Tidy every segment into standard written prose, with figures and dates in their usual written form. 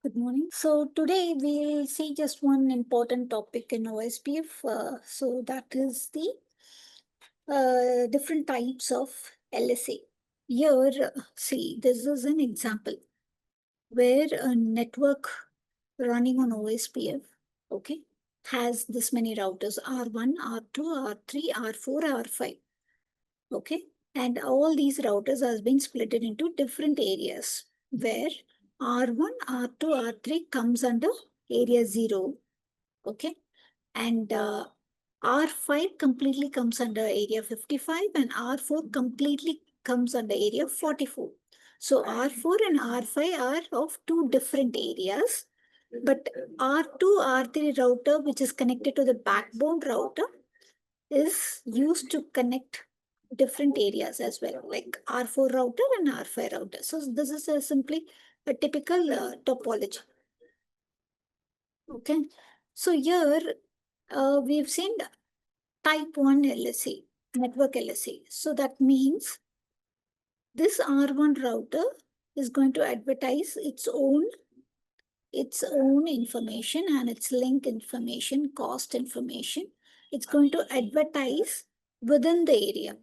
Good morning. So today we'll see just one important topic in OSPF. So that is the different types of LSA. Here, see, this is an example where a network running on OSPF, okay, has this many routers, R1, R2, R3, R4, R5, okay? And all these routers are being split into different areas where R1, R2, R3 comes under area 0, okay? And R5 completely comes under area 55 and R4 completely comes under area 44. So R4 and R5 are of two different areas, but R2, R3 router, which is connected to the backbone router, is used to connect different areas as well, like R4 router and R5 router. So this is simply a typical topology. Okay. So here we've seen type 1 LSA, network LSA. So that means this R1 router is going to advertise its own information and its link information, cost information. It's going to advertise within the area.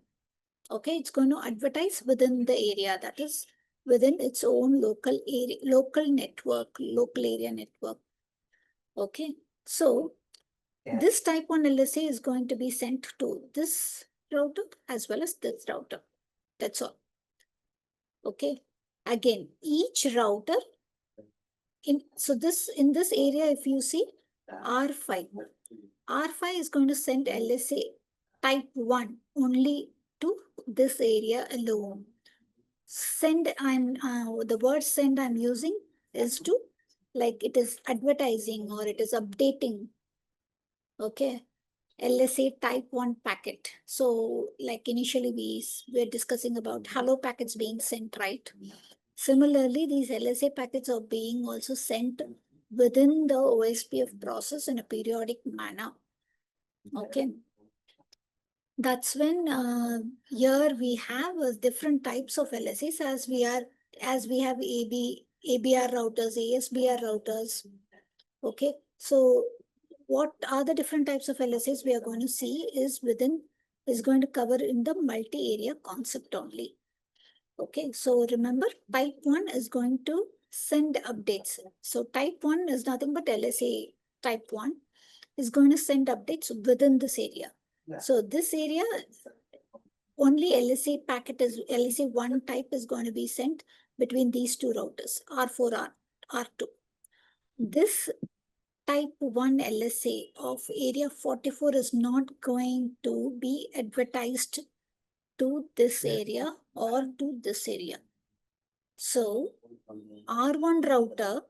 Okay, it's going to advertise within the area, that is within its own local area, local area network. Okay, so this type 1 LSA is going to be sent to this router as well as this router. That's all. Okay, again, each router in this area, if you see R5 is going to send LSA type 1 only to this area alone. Send, the word send I'm using is to, like, it is advertising or it is updating, okay, LSA type 1 packet. So like initially we were discussing about hello packets being sent, right? Similarly, these LSA packets are being also sent within the OSPF process in a periodic manner. Okay. That's when here we have different types of LSAs as we have ABR routers, ASBR routers. Okay. So what are the different types of LSAs we are going to see is going to cover in the multi-area concept only. Okay, so remember, type 1 is going to send updates. So type 1 is nothing but LSA type 1 is going to send updates within this area. Yeah. So this area, only LSA packet is LSA 1 type is going to be sent between these two routers, R4, R2. This type 1 LSA of area 44 is not going to be advertised to this area or to this area. So R1 router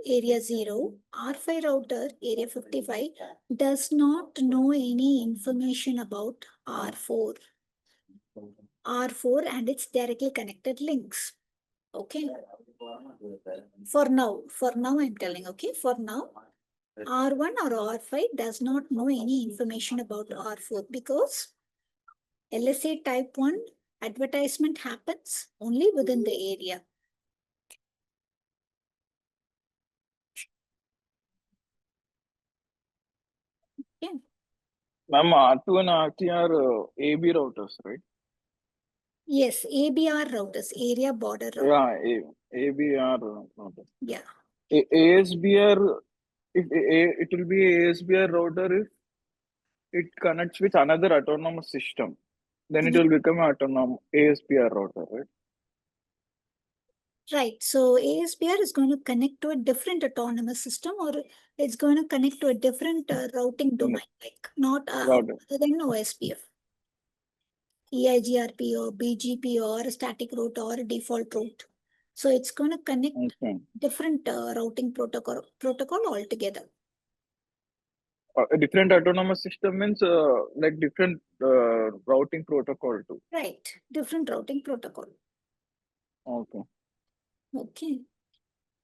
area 0, R5 router area 55 does not know any information about R4 and its directly connected links. Okay. For now I'm telling, okay, for now R1 or R5 does not know any information about R4 because LSA type 1 advertisement happens only within the area. Yeah. Ma'am, R2 and R3 are AB routers, right? Yes, ABR routers, area border router. Yeah, ABR router. Yeah. ASBR, it will be ASBR router if it connects with another autonomous system. Then it will become an autonomous ASBR router, right? Right. So ASBR is going to connect to a different autonomous system, or it's going to connect to a different routing domain, like not other than OSPF. EIGRP or BGP or static route or default route. So it's going to connect different routing protocol altogether. A different autonomous system means like different routing protocol too. Right. Different routing protocol. Okay. Okay.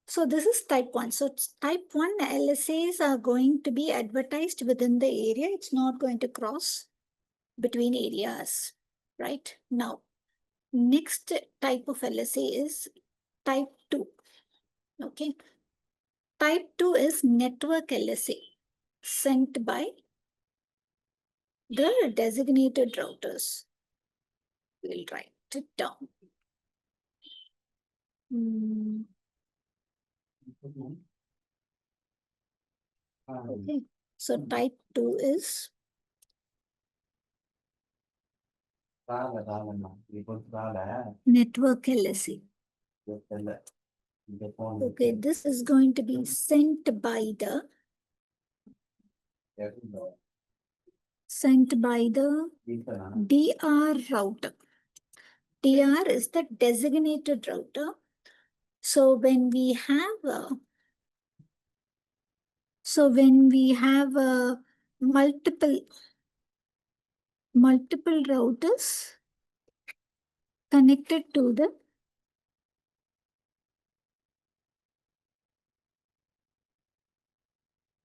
So this is type 1. So type 1 LSAs are going to be advertised within the area. It's not going to cross between areas, right? Now, next type of LSA is type 2. Okay. Type 2 is network LSA sent by the designated routers. We'll write it down. Okay, so type 2 is network LSA. Okay, this is going to be sent by the DR router. DR is the designated router. So when we have multiple routers connected to the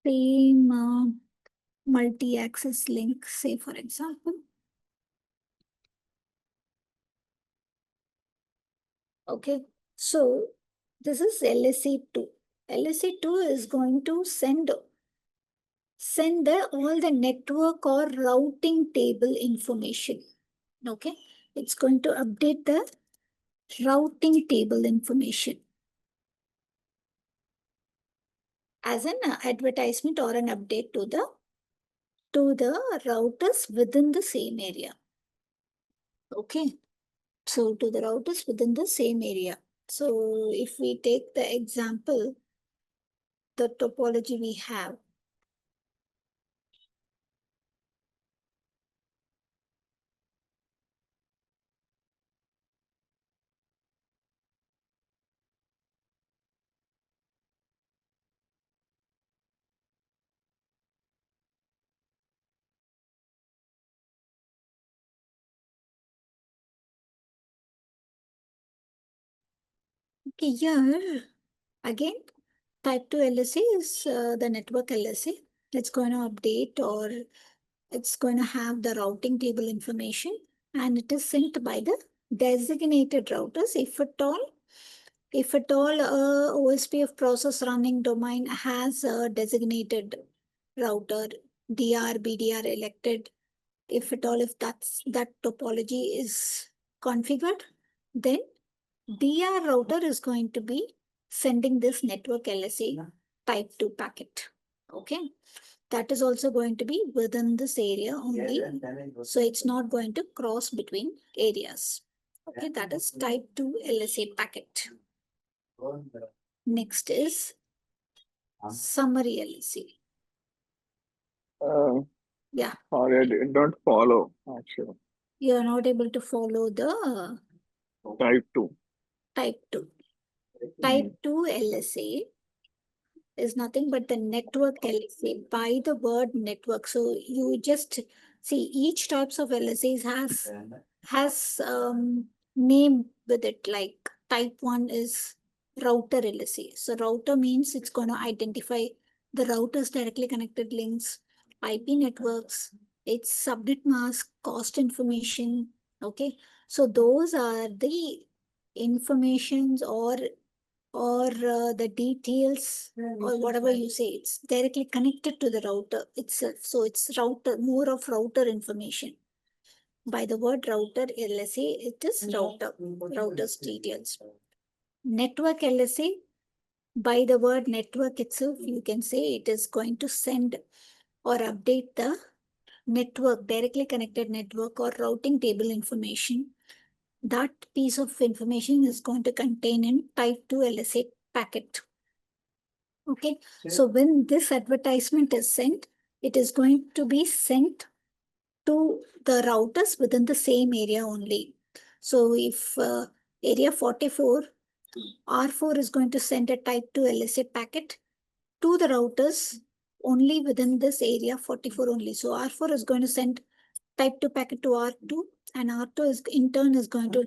same multi-access link, say for example. Okay, so this is LSA2. LSA2 is going to send all the network or routing table information. Okay, it's going to update the routing table information as an advertisement or an update to the routers within the same area. Okay, so to the routers within the same area. So if we take the example, the topology we have. Okay, here again, type 2 LSA is the network LSA. It's going to update or it's going to have the routing table information and it is sent by the designated routers. If at all OSPF process running domain has a designated router, DR, BDR elected, if at all, if that topology is configured, then DR router is going to be sending this network LSA type 2 packet. Okay. That is also going to be within this area only. So it's not going to cross between areas. Okay, that is type 2 LSA packet. Next is summary LSA. Yeah. Sorry, I don't follow actually. You are not able to follow the Type 2. type 2. Type 2 LSA is nothing but the network LSA by the word network. So you just see each types of LSAs has name with it, like type 1 is router LSA. So router means it's going to identify the routers directly connected links, IP networks, its subnet mask, cost information. Okay, so those are the informations or the details or whatever you say, it's directly connected to the router itself. So it's more of router information. By the word router LSA, it is router's details. Network LSA, by the word network itself, you can say it is going to send or update the network, directly connected network or routing table information. That piece of information is going to contain in type 2 LSA packet. Okay, so when this advertisement is sent, it is going to be sent to the routers within the same area only. So if area 44, R4 is going to send a type 2 LSA packet to the routers only within this area 44 only. So R4 is going to send type 2 packet to R2 and R2 is in turn is going to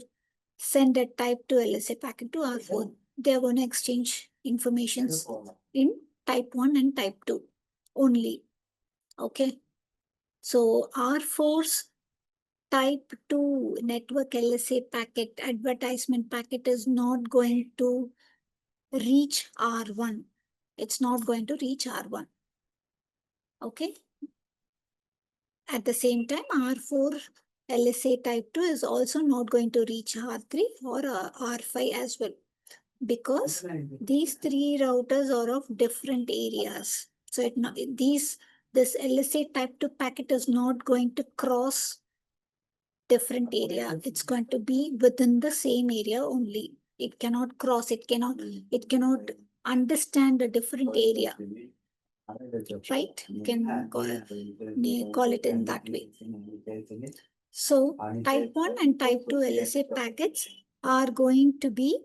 send a type 2 LSA packet to R4. They are going to exchange informations in type 1 and type 2 only. Okay. So R4's type 2 network LSA packet, advertisement packet is not going to reach R1. It's not going to reach R1. Okay. At the same time, R4 LSA type 2 is also not going to reach R3 or R5 as well, because these three routers are of different areas. So this LSA type 2 packet is not going to cross different area. It's going to be within the same area only. It cannot cross, it cannot understand a different area. Right? You can call it in that way. So type 1 and type 2 LSA packets are going to be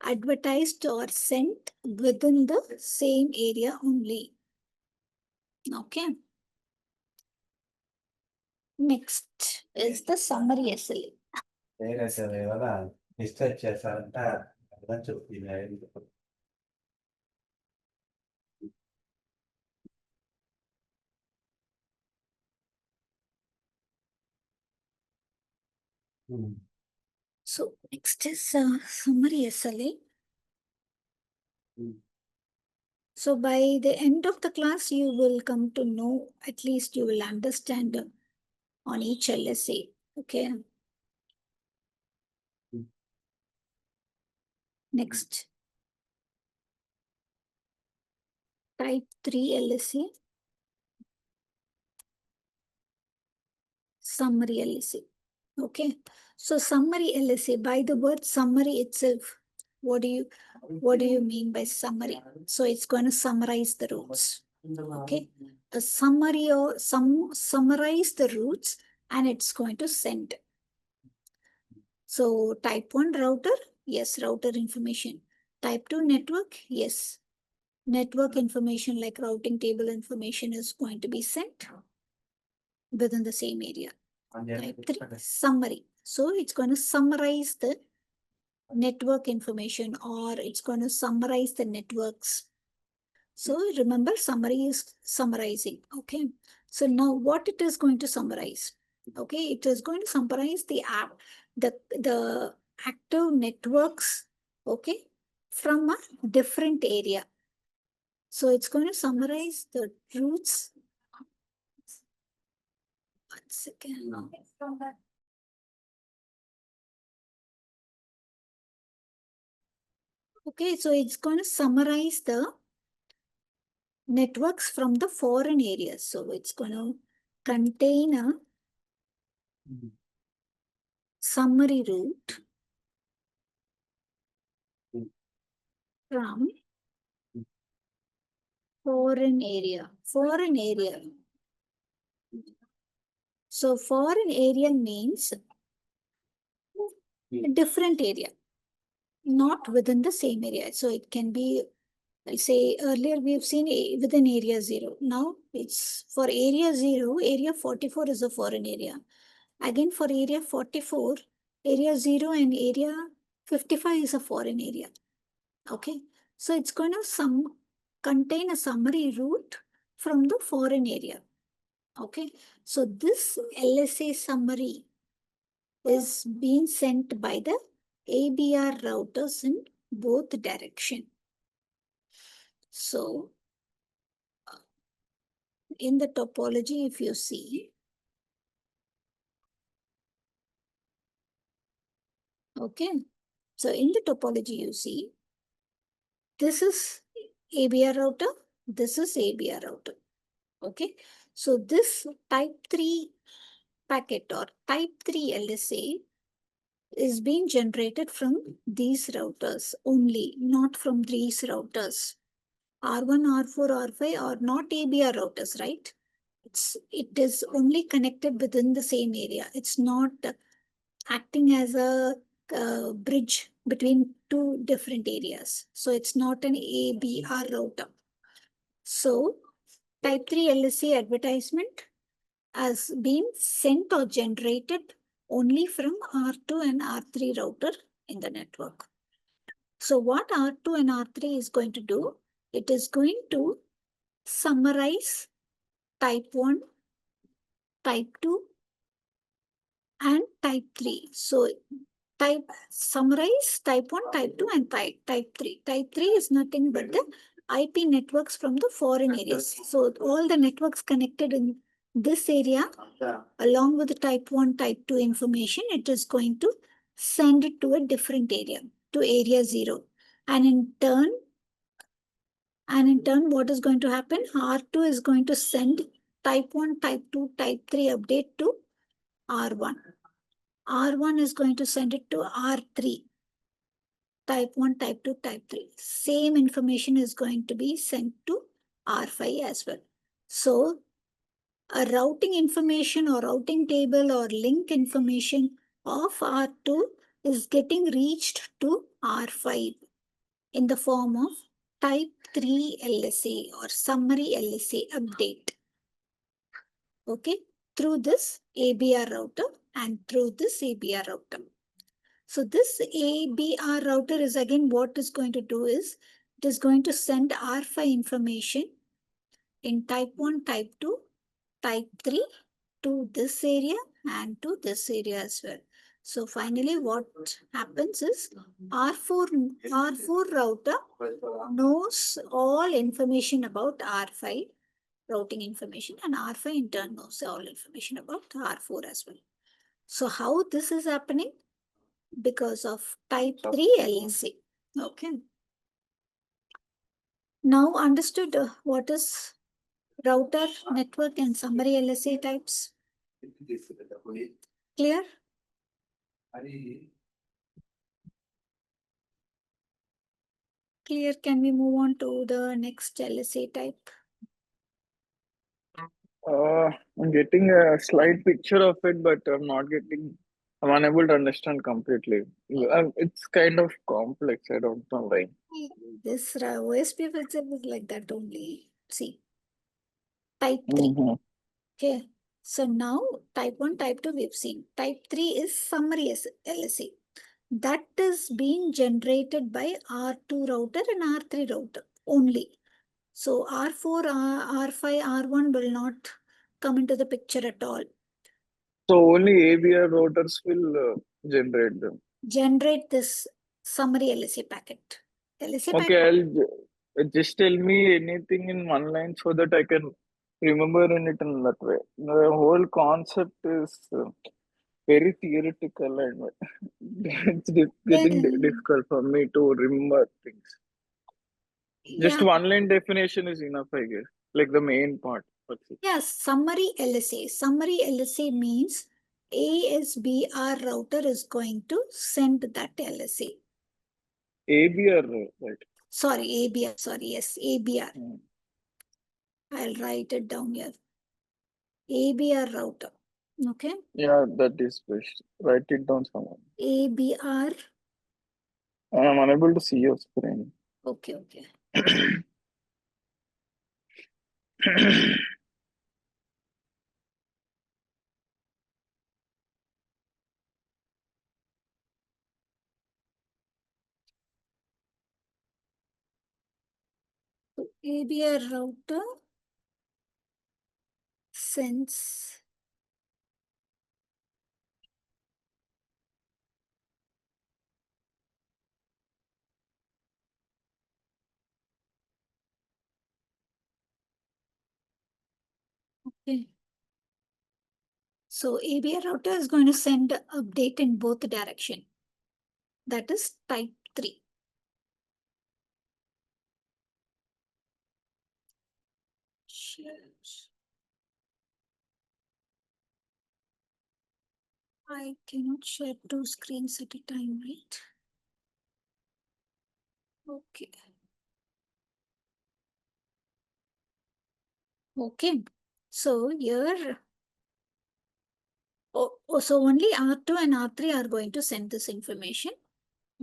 advertised or sent within the same area only. Okay. Next is the summary SLA. So next is summary SLA. So by the end of the class, you will come to know, at least you will understand on each LSA. Okay. Next. Type 3 LSA. Summary LSA. Okay. So summary LSA, by the word summary itself, what do you mean by summary? So it's going to summarize the routes. Okay. A summary or summarize the routes, and it's going to send. So type 1 router, yes, router information. Type 2 network, yes. Network information like routing table information is going to be sent within the same area. Type 3, summary. So it's going to summarize the network information, or it's going to summarize the networks. So remember, summary is summarizing. Okay. So now what it is going to summarize? Okay, it is going to summarize the the active networks, okay, from a different area. So it's going to summarize the routes. One second. Okay, so it's going to summarize the networks from the foreign areas. So it's going to contain a summary route from foreign area. Foreign area. So foreign area means a different area, not within the same area. So it can be, say earlier we've seen within area 0. Now it's for area 0, area 44 is a foreign area. Again for area 44, area 0 and area 55 is a foreign area. Okay. So it's going to contain a summary route from the foreign area. Okay. So this LSA summary is being sent by the ABR routers in both direction. So in the topology, if you see, okay. So in the topology, you see, this is ABR router, this is ABR router. Okay. So this type 3 packet or type 3 LSA is being generated from these routers only, not from these routers. R1, R4, R5 are not ABR routers, right? It is only connected within the same area. It's not acting as a bridge between two different areas. So it's not an ABR router. So type 3 LSA advertisement has been sent or generated only from R2 and R3 router in the network. So what R2 and R3 is going to do, it is going to summarize type 1, type 2, and type 3. So summarize type 1, type 2, and type 3. Type 3 is nothing but the IP networks from the foreign areas. So all the networks connected in this area, along with the type 1, type 2 information, it is going to send it to a different area, to area 0. And in turn, what is going to happen? R2 is going to send type 1, type 2, type 3 update to R1. R1 is going to send it to R3. Type 1, type 2, type 3. Same information is going to be sent to R5 as well. So a routing information or routing table or link information of R2 is getting reached to R5 in the form of type 3 LSA or summary LSA update. Okay, through this ABR router and through this ABR router. So this ABR router is again what is going to do is it is going to send R5 information in type 1, type 2, type 3 to this area and to this area as well. So finally what happens is R4 router knows all information about R5 routing information, and R5 in turn knows all information about R4 as well. So how this is happening? Because of type 3 LSA. Okay. Now understood what is router, network, and summary LSA types? Clear? Clear. Can we move on to the next LSA type? I'm getting a slight picture of it, but I'm unable to understand completely. It's kind of complex. I don't know why. This OSPF itself is like that only. See, type 3. Mhm. Okay. So now type 1, type 2 we've seen. Type 3 is summary LSA. That is being generated by R2 router and R3 router only. So R4, R5, R1 will not come into the picture at all. So only ABR routers will generate them. Generate this summary LSA packet. LSA Okay, packet. just tell me anything in one line so that I can remember it in that way. The whole concept is very theoretical and it's getting difficult for me to remember things. Just Yeah. one line definition is enough, I guess. Like the main part. Yes, summary LSA. Summary LSA means ASBR router is going to send that LSA. ABR, right? Sorry, ABR. Sorry, yes, ABR. I'll write it down here. ABR router. Okay. Yeah, that is best. Write it down somewhere. ABR. I'm unable to see your screen. Okay, okay. So ABR router sends okay. So ABR router is going to send update in both direction. That is type 3. I cannot share two screens at a time, right? Okay. Okay. So here, so only R2 and R3 are going to send this information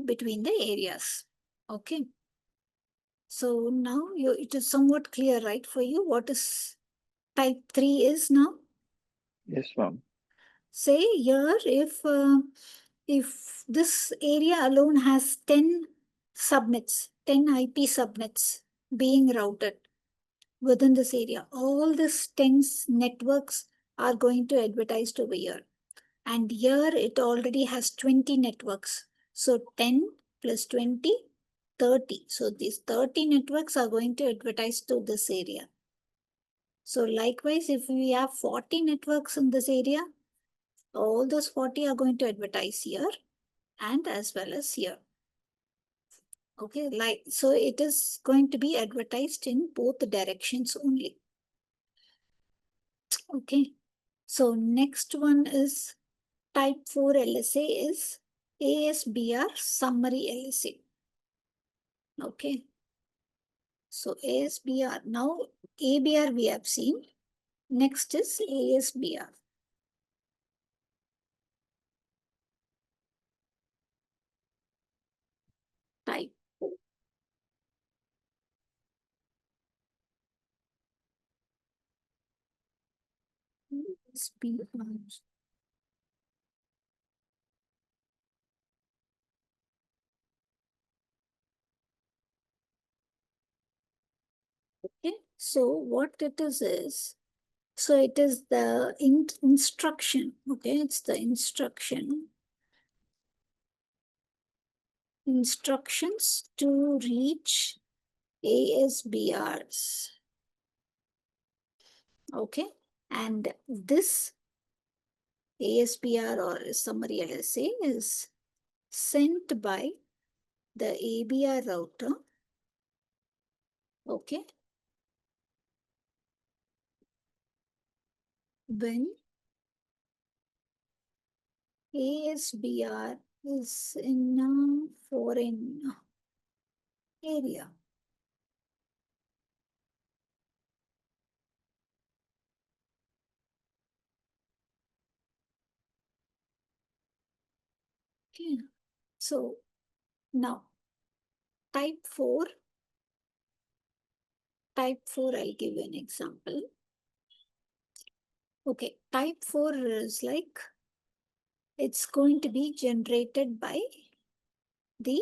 between the areas. Okay. So now it is somewhat clear, right, for you what is type 3 is now? Yes, ma'am. Say here, if this area alone has 10 subnets, 10 IP subnets being routed within this area, all these 10 networks are going to advertise over here. And here it already has 20 networks. So 10 plus 20, 30. So these 30 networks are going to advertise to this area. So likewise, if we have 40 networks in this area, all those 40 are going to advertise here and as well as here. Okay, like, so it is going to be advertised in both directions only. Okay, so next one is type 4 LSA is ASBR summary LSA. Okay, so ASBR, now ABR we have seen. Next is ASBR. Type 4. ASBR. Okay, so what it is, so it is the instruction. Okay, it's the instructions to reach ASBRs. Okay, and this ASBR or summary LSA is sent by the ABR router. Okay, when ASBR is in a foreign area. Okay, so now type 4, I'll give you an example. Okay, type 4 is like, it's going to be generated by the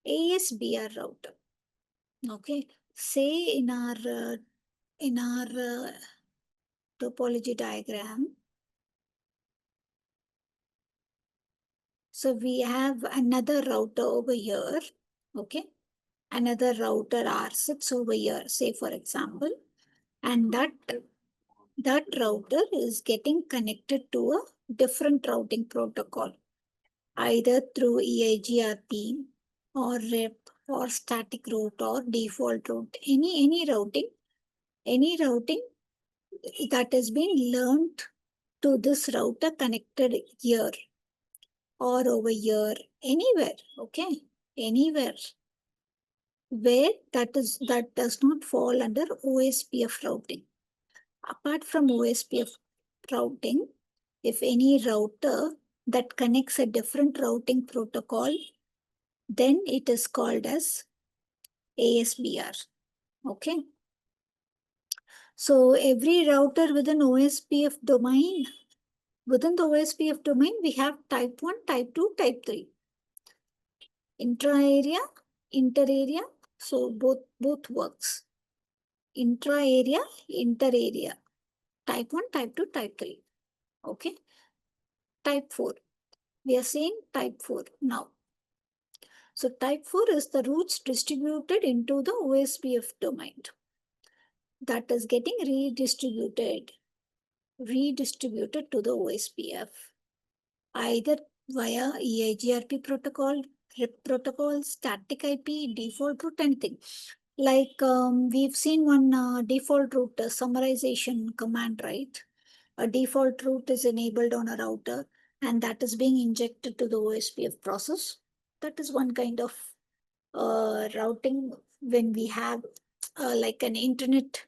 ASBR router. Okay, say in our topology diagram, so we have another router over here. Okay, another router R6 over here, say for example, and that router is getting connected to a different routing protocol, either through EIGRP or RIP or static route or default route, any routing that has been learned to this router connected here or over here, anywhere, okay, anywhere where that does not fall under OSPF routing. Apart from OSPF routing, if any router that connects a different routing protocol, then it is called as ASBR. Okay. So every router within OSPF domain, within the OSPF domain, we have type 1, type 2, type 3. Intra-area, inter-area, so both works. Intra-area, inter-area. Type 1, type 2, type 3. Okay. Type 4. We are saying type 4 now. So type 4 is the routes distributed into the OSPF domain that is getting redistributed to the OSPF, either via EIGRP protocol, RIP protocol, static IP, default route, anything. Like we've seen one default route summarization command, right? A default route is enabled on a router and that is being injected to the OSPF process. That is one kind of routing when we have like an internet.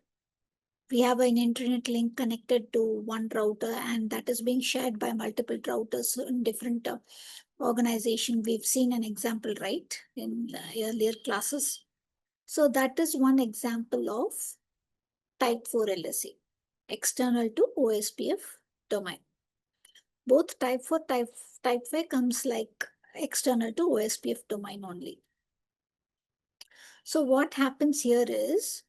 We have an internet link connected to one router and that is being shared by multiple routers in different organization. We've seen an example, right, in earlier classes. So that is one example of type 4 LSA, external to OSPF domain. Both type 4, type 5 comes like external to OSPF domain only. So what happens here is,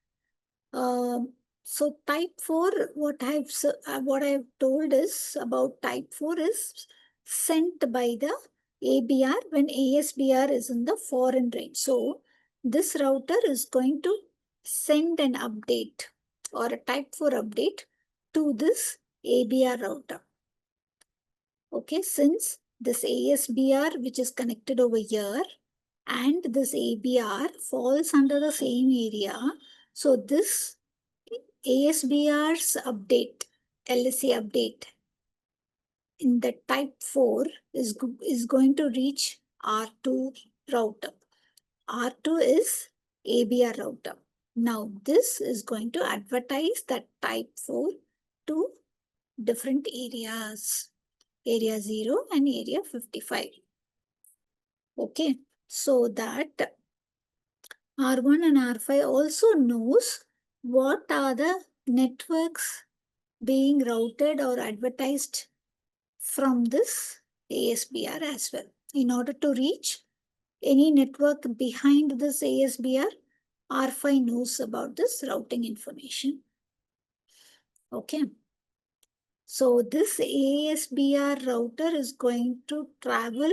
So type 4, what I've told is about type 4 is sent by the ABR when ASBR is in the foreign range. So this router is going to send an update or a type 4 update to this ABR router. Okay, since this ASBR which is connected over here and this ABR falls under the same area, so this ASBR's update, LSA update in the type 4 is going to reach R2 router. R2 is ABR router. Now this is going to advertise that type 4 to different areas, area 0 and area 55. Okay, so that R1 and R5 also knows what are the networks being routed or advertised from this ASBR as well. In order to reach any network behind this ASBR, R5 knows about this routing information. Okay. So this ASBR router is going to travel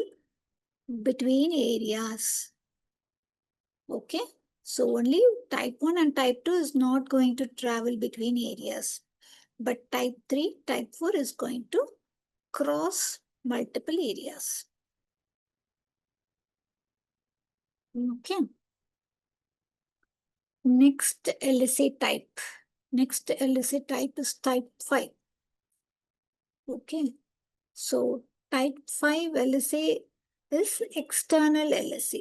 between areas. Okay. So only type 1 and type 2 is not going to travel between areas. But type 3, type 4 is going to cross multiple areas. Okay. Next LSA type. Next LSA type is type 5. Okay. So type 5 LSA is external LSA.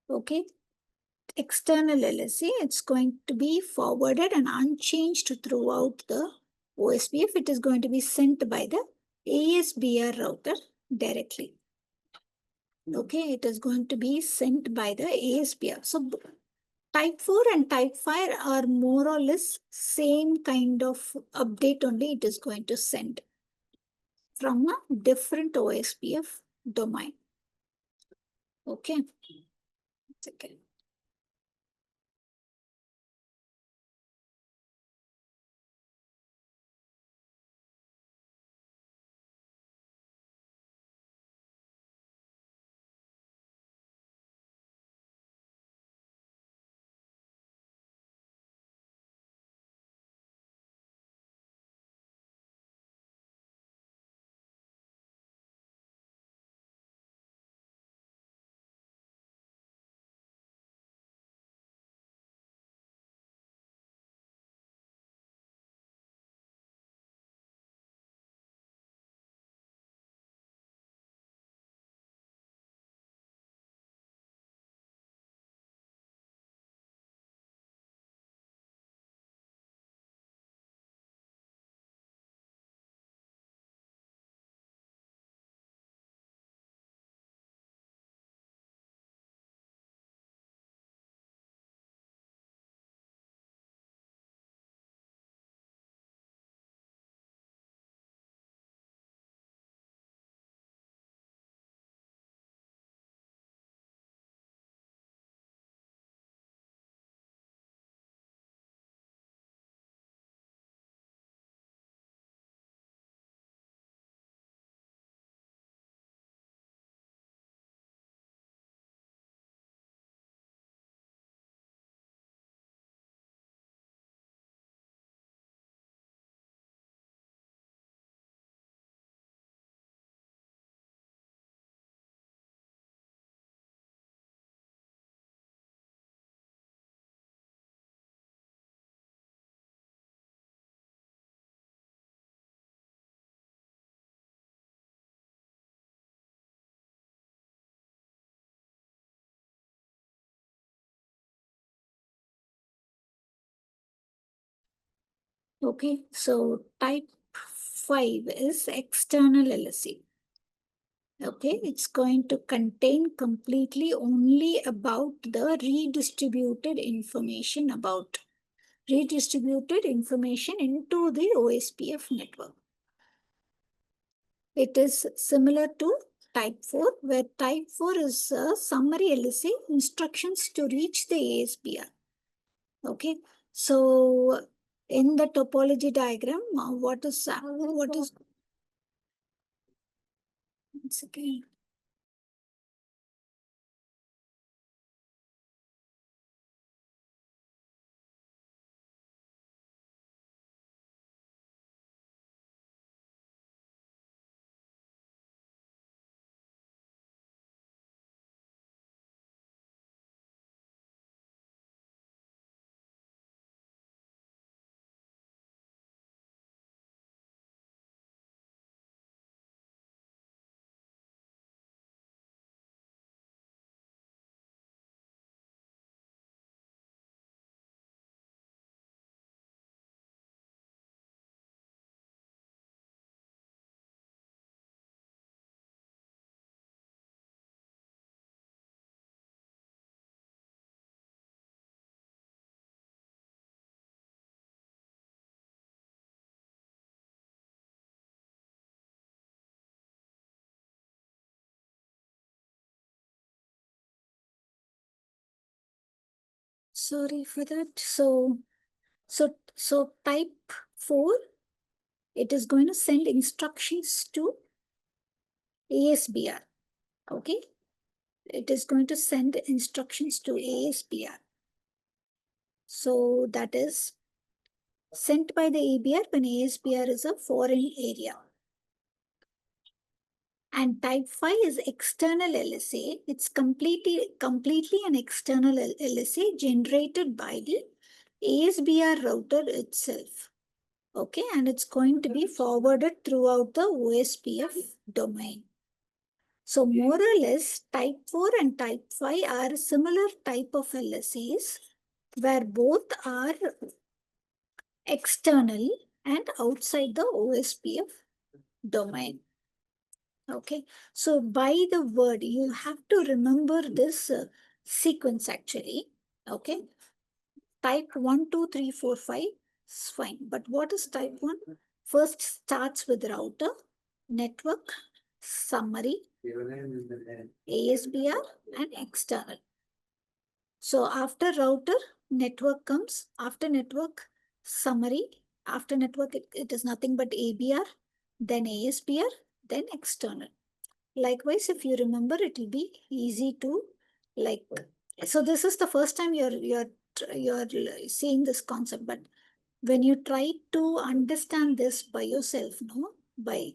Okay. External LSA, it's going to be forwarded and unchanged throughout the OSPF. It is going to be sent by the ASBR router directly. Okay, it is going to be sent by the ASBR. So type 4 and type 5 are more or less same kind of update only it is going to send from a different OSPF domain. Okay. Second. Okay, so type 5 is external LSA. Okay, it's going to contain completely only about the redistributed information into the OSPF network. It is similar to type 4, where type 4 is a summary LSA instructions to reach the ASBR. Okay, So in the topology diagram, what is once again. Sorry for that. So type 4, it is going to send instructions to ASBR. Okay. It is going to send instructions to ASBR. So that is sent by the ABR when ASBR is a foreign area. And type 5 is external LSA. It's completely an external LSA generated by the ASBR router itself. Okay, and it's going to be forwarded throughout the OSPF domain. So more or less, type 4 and type 5 are similar type of LSAs where both are external and outside the OSPF domain. Okay, so by the word, you have to remember this sequence actually. Okay, type 1, 2, 3, 4, 5 is fine. But what is type 1? First starts with router, network, summary, ASBR, and external. So after router, network comes. After network, summary. After network, it is nothing but ABR, then ASBR, then external. Likewise, if you remember, it will be easy to like. So this is the first time you're seeing this concept, but when you try to understand this by yourself, no, by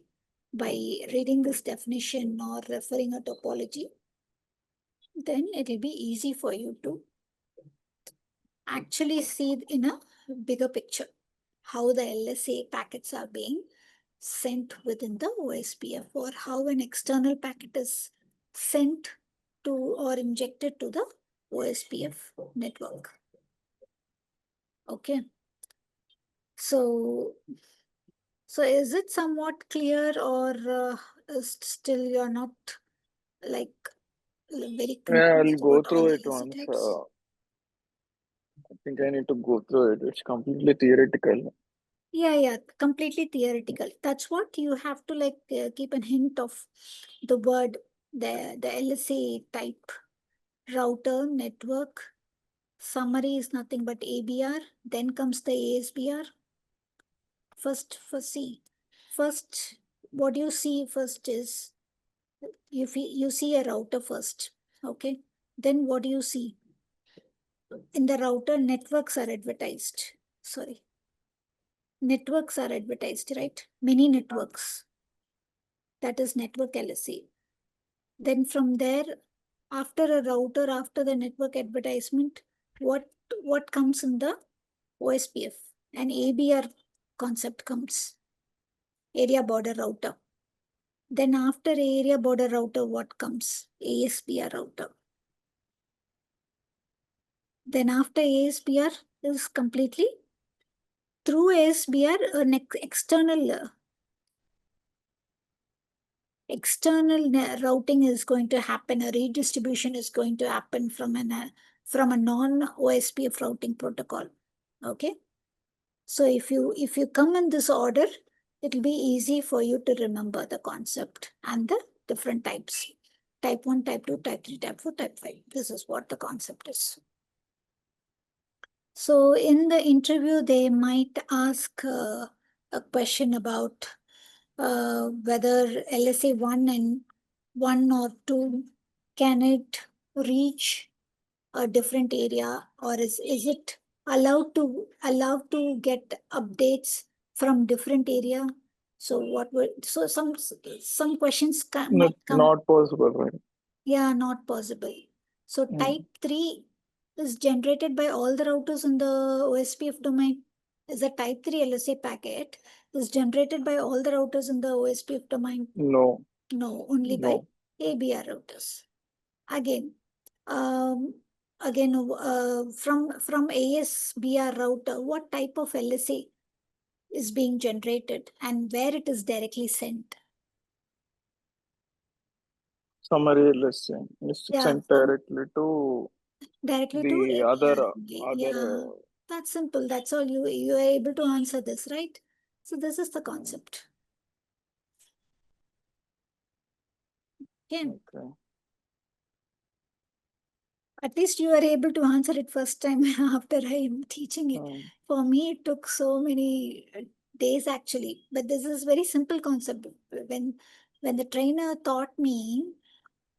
reading this definition or referring a topology, then it will be easy for you to actually see in a bigger picture how the LSA packets are being sent within the OSPF, or how an external packet is sent to or injected to the OSPF network. Okay. So is it somewhat clear, or still you're not like very Yeah, I'll confused go about all through the it LSA once. types? I think I need to go through it. It's completely theoretical. Yeah, completely theoretical. That's what you have to like keep a hint of the word, the LSA type, router, network, summary is nothing but ABR, then comes the ASBR. First, what you see first is you see a router first, okay? Then what do you see? In the router, networks are advertised. Sorry. Networks are advertised, right? Many networks. That is network LSA. Then from there, after a router, after the network advertisement, what comes in the OSPF? An ABR concept comes, area border router. Then after area border router, what comes? ASBR router. Then after ASBR is completely through ASBR, an external routing is going to happen, a redistribution is going to happen from a non-OSPF routing protocol. Okay. So if you come in this order, it'll be easy for you to remember the concept and the different types. Type 1, type 2, type 3, type 4, type 5. This is what the concept is. So in the interview, they might ask a question about whether LSA 1 and 1 or 2, can it reach a different area, or is it allowed to get updates from different area? So what would, so some questions Not, might come. not possible, right? Yeah, not possible. So Mm. type 3 is generated by all the routers in the OSPF domain. Is a type 3 LSA packet is generated by all the routers in the OSPF domain? No, No, only by no. ABR routers. Again, um, from ASBR router, what type of LSA is being generated and where it is directly sent? Summary lesson is Yeah, sent directly to directly to the ABR other only. Yeah, other. that's simple. That's all. You are able to answer this, right? So this is the concept. Okay. Okay. At least you are able to answer it first time after I am teaching it. Mm. For me, it took so many days actually, but this is very simple concept. When the trainer taught me,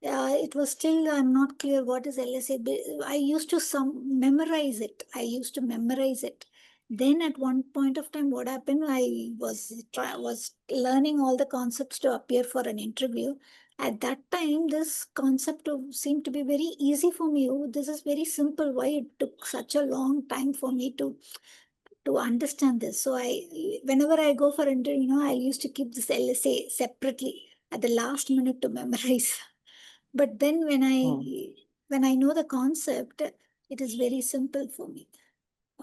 it was still, I'm not clear what is LSA. I used to memorize it. I used to memorize it. Then at one point of time, what happened? I was learning all the concepts to appear for an interview. At that time, this concept seemed to be very easy for me. Oh, this is very simple. Why it took such a long time for me to understand this? So whenever I go for interview, I used to keep this LSA separately at the last minute to memorize. But then Mm. when I know the concept, it is very simple for me.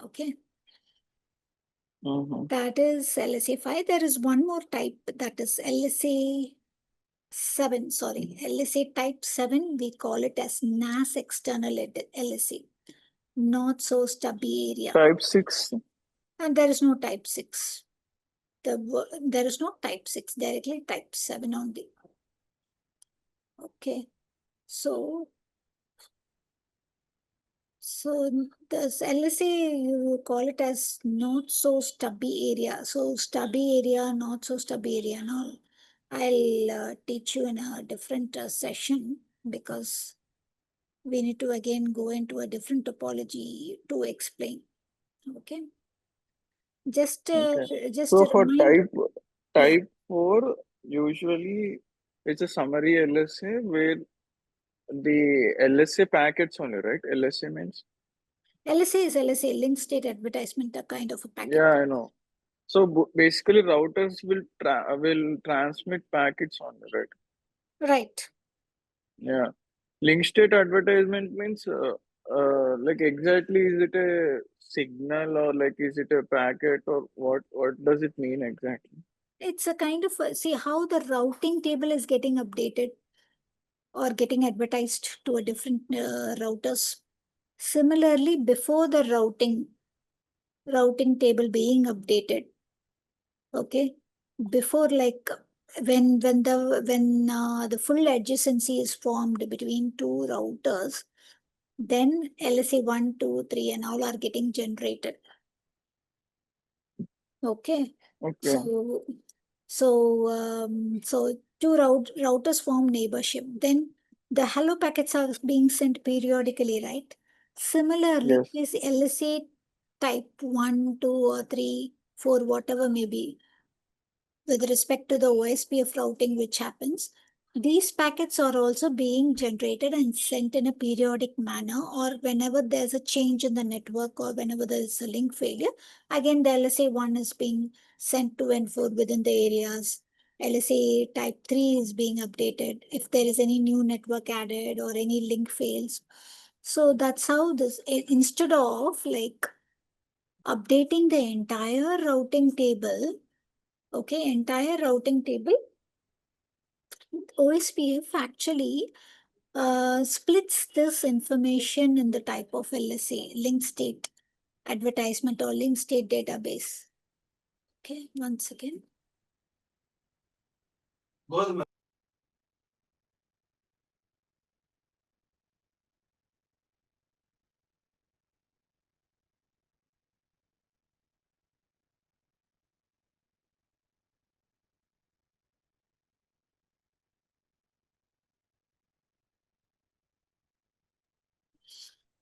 Okay. Mm-hmm. That is LSA 5. There is one more type, that is LSA 7. Sorry, LSA type 7. We call it as NAS external LSA, not so stubby area. Type 6. And there is no type 6. There is no type 6, directly type 7 only. Okay. So this LSA, you call it as not so stubby area. So stubby area, not so stubby area. Now, I'll teach you in a different session, because we need to again go into a different topology to explain. Okay. Just, uh, Okay. just So a for reminder. Yeah. type 4, usually it's a summary LSA where the LSA packets only, right? LSA means. LSA is LSA, link state advertisement, a kind of a Yeah, packet. I know. So basically, routers will transmit packets only, right? Right. Yeah. Link state advertisement means like exactly is it a signal or like is it a packet or what does it mean exactly? It's a kind of, see how the routing table is getting updated or getting advertised to a different routers. Similarly, before the routing table being updated, okay, before, like, when the full adjacency is formed between two routers, then LSA 1, 2, 3 and all are getting generated. Okay. Okay. So two routers form neighborship. Then the hello packets are being sent periodically, right? Similarly, Yes. this LSA type 1, 2, or 3, 4, whatever may be, with respect to the OSPF routing which happens, these packets are also being generated and sent in a periodic manner, or whenever there's a change in the network or whenever there's a link failure, again the LSA 1 is being sent to and for within the areas. LSA type 3 is being updated if there is any new network added or any link fails. So that's how this, instead of like updating the entire routing table, okay, entire routing table, OSPF actually splits this information in the type of LSA, link state advertisement or link state database. Okay, once again.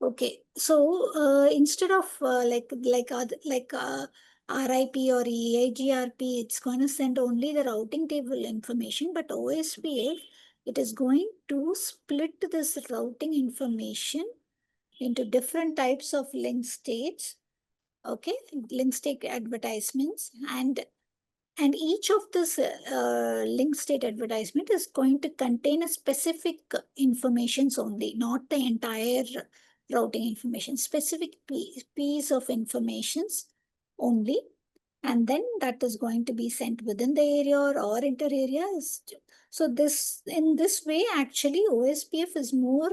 Okay, so instead of RIP or EAGRP, it's going to send only the routing table information, but OSPF, it is going to split this routing information into different types of link states. Okay, link state advertisements, and each of this link state advertisement is going to contain a specific informations only, not the entire routing information, specific piece of informations only. And then that is going to be sent within the area or inter areas. So this, in this way, actually OSPF is more,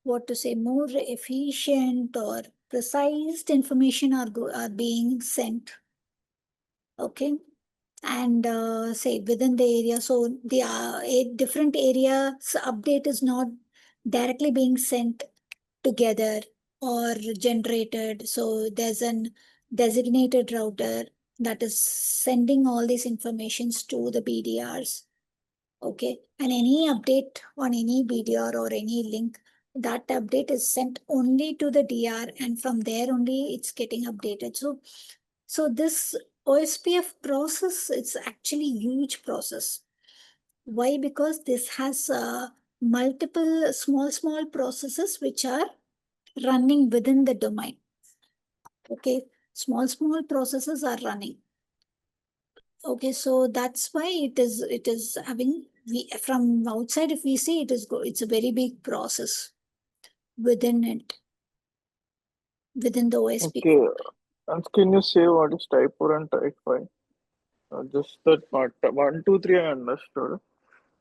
what to say, more efficient or precise information are being sent. Okay, and say within the area, so the a different area's update is not directly being sent together or generated. So there's an designated router that is sending all these informations to the BDRs. Okay, and any update on any BDR or any link, that update is sent only to the DR, and from there only it's getting updated. So this OSPF process, it's actually huge process. Why? Because this has multiple small processes which are running within the domain. Okay, small processes are running. Okay, so that's why it is having, we from outside if we see, it's a very big process within it, within the OSPF. Okay, and can you say what is type 4 and type 5? Just that part. 1, 2, 3 I understood.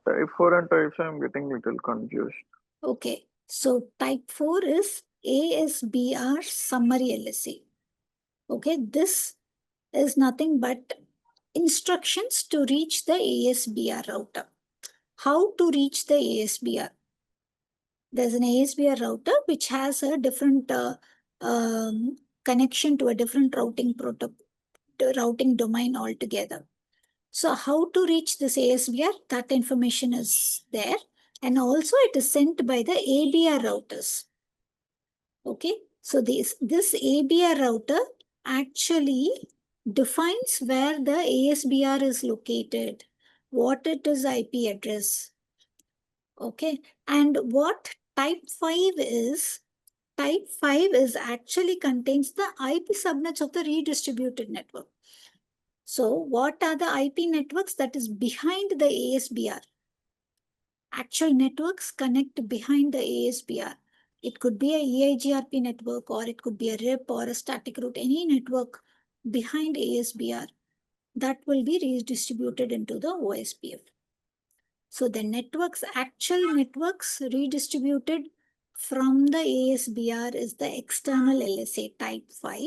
Type 4 and type 5 I'm getting little confused. Okay, so type 4 is ASBR summary LSA. Okay, this is nothing but instructions to reach the ASBR router. How to reach the ASBR? There's an ASBR router which has a different connection to a different routing protocol, routing domain altogether. So how to reach this ASBR? That information is there. And also it is sent by the ABR routers. Okay, so this ABR router actually defines where the ASBR is located, what it is IP address. Okay, and what type 5 is, type 5 is actually contains the IP subnets of the redistributed network. So what are the IP networks that is behind the ASBR? Actual networks connect behind the ASBR. It could be a EIGRP network, or it could be a RIP or a static route, any network behind ASBR that will be redistributed into the OSPF. So the networks, actual networks redistributed from the ASBR is the external LSA type 5,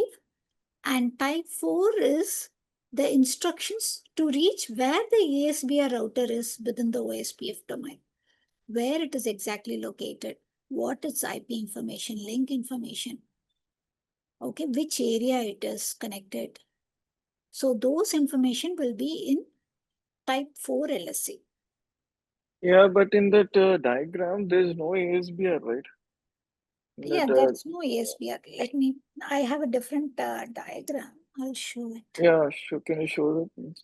and type 4 is the instructions to reach where the ASBR router is within the OSPF domain, where it is exactly located, what its IP information, link information, okay, which area it is connected. So those information will be in type 4 LSA. Yeah, but in that diagram, there's no ASBR, right? In Yeah, that, there's no ASBR. I have a different diagram. I'll show it. yeah, sure. Can you show that, please?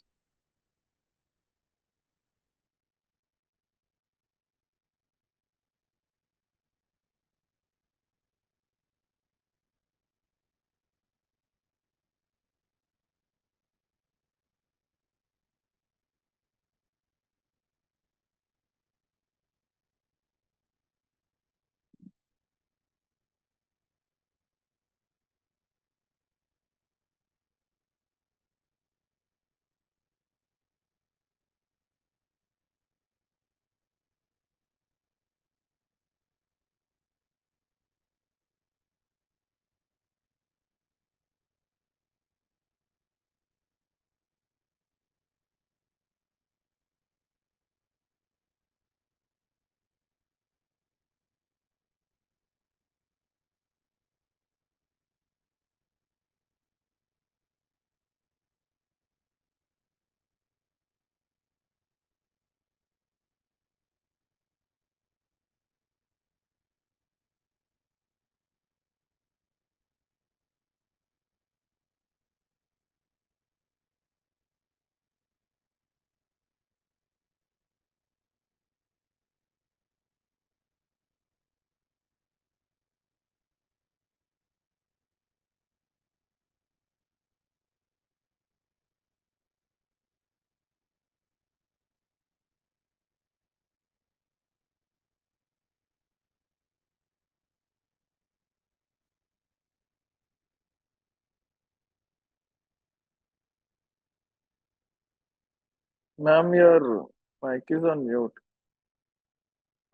Ma'am, your mic is on mute.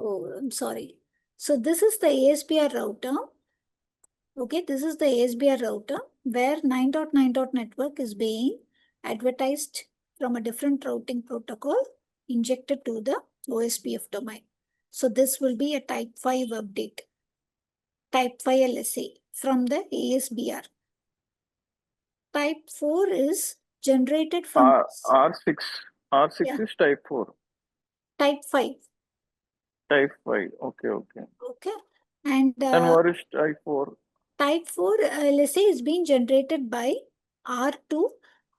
Oh, I'm sorry. So this is the ASPR router. Okay, this is the ASBR router where 9.9 network is being advertised from a different routing protocol injected to the OSPF domain. So this will be a type 5 update, type 5 LSA from the ASBR. Type 4 is generated from R6. R6 yeah, is type 4. type 5. Type 5. Okay, okay. Okay. And And what is type 4? type 4 LSA is being generated by R2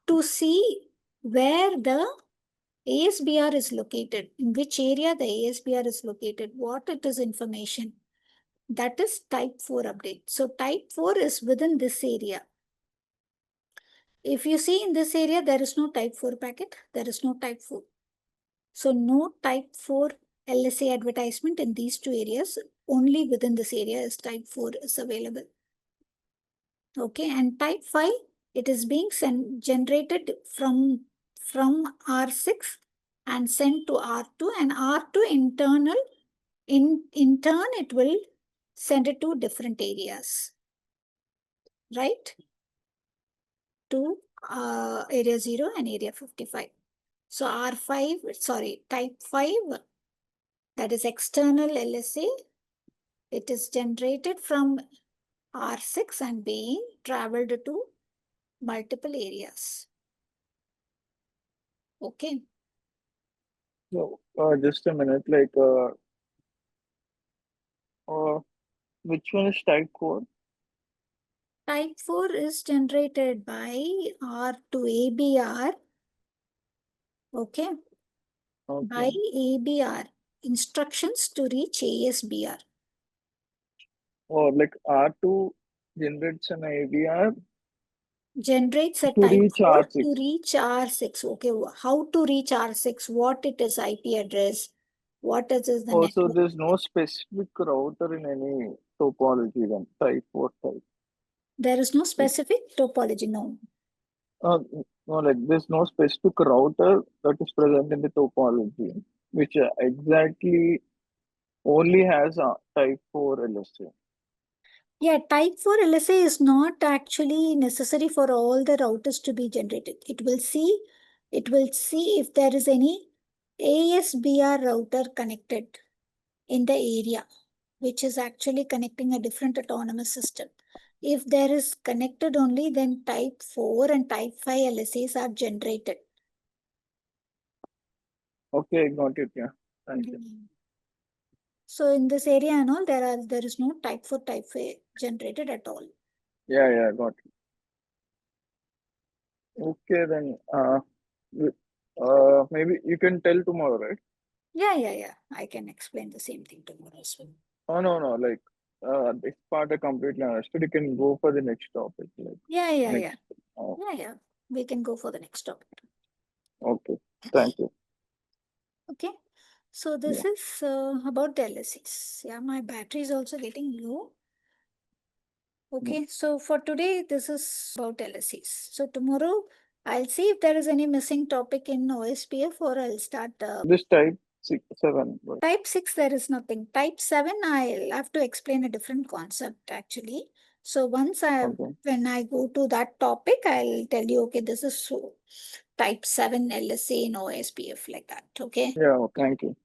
to see where the ASBR is located, in which area the ASBR is located, what it is information. That is type 4 update. So type 4 is within this area. If you see in this area, there is no type 4 packet, there is no type 4. So no type 4 LSA advertisement in these two areas, only within this area is type 4 is available. Okay, and type 5, it is being generated from R6 and sent to R2, and R2 internal, in turn, it will send it to different areas, right? To area 0 and area 55. So R5, sorry, type 5, that is external LSA, it is generated from R6 and being traveled to multiple areas. Okay. So, just a minute. Which one is type 4? Type 4 is generated by R2ABR, okay, by Okay. ABR, instructions to reach ASBR. Or like R2 generates an AVR Generates a to type reach 4 R6. to reach R6. Okay, how to reach R6, what it is IP address, what is the Also, network. there's no specific router in any topology then, type 4 type. There is no Like, specific topology, no. uh, no, like there's no specific router that is present in the topology, which exactly only has a type 4 LSA. Yeah, type 4 LSA is not actually necessary for all the routers to be generated. It will see if there is any ASBR router connected in the area, which is actually connecting a different autonomous system. If there is connected only, then type 4 and type 5 LSAs are generated. Okay, got it. Yeah, thank you. Mhm. So in this area and all, there is no type 4, type 5 generated at all. Yeah, got it. Okay, then maybe you can tell tomorrow, right? Yeah. I can explain the same thing tomorrow as well. Oh no, like this part I completely understood. You can go for the next topic, like Yeah. next. Oh, Yeah. We can go for the next topic. okay, thank you. Okay. So Yeah. this is about the LSAs. Yeah, my battery is also getting low. Yeah. Okay, so for today, this is about LSAs. So tomorrow, I'll see if there is any missing topic in OSPF or I'll start This type 7. Right? type 6, there is nothing. Type 7, I'll have to explain a different concept actually. So Okay. when I go to that topic, I'll tell you, okay, this is so type 7 LSA in OSPF like that. Okay. Yeah. Thank you.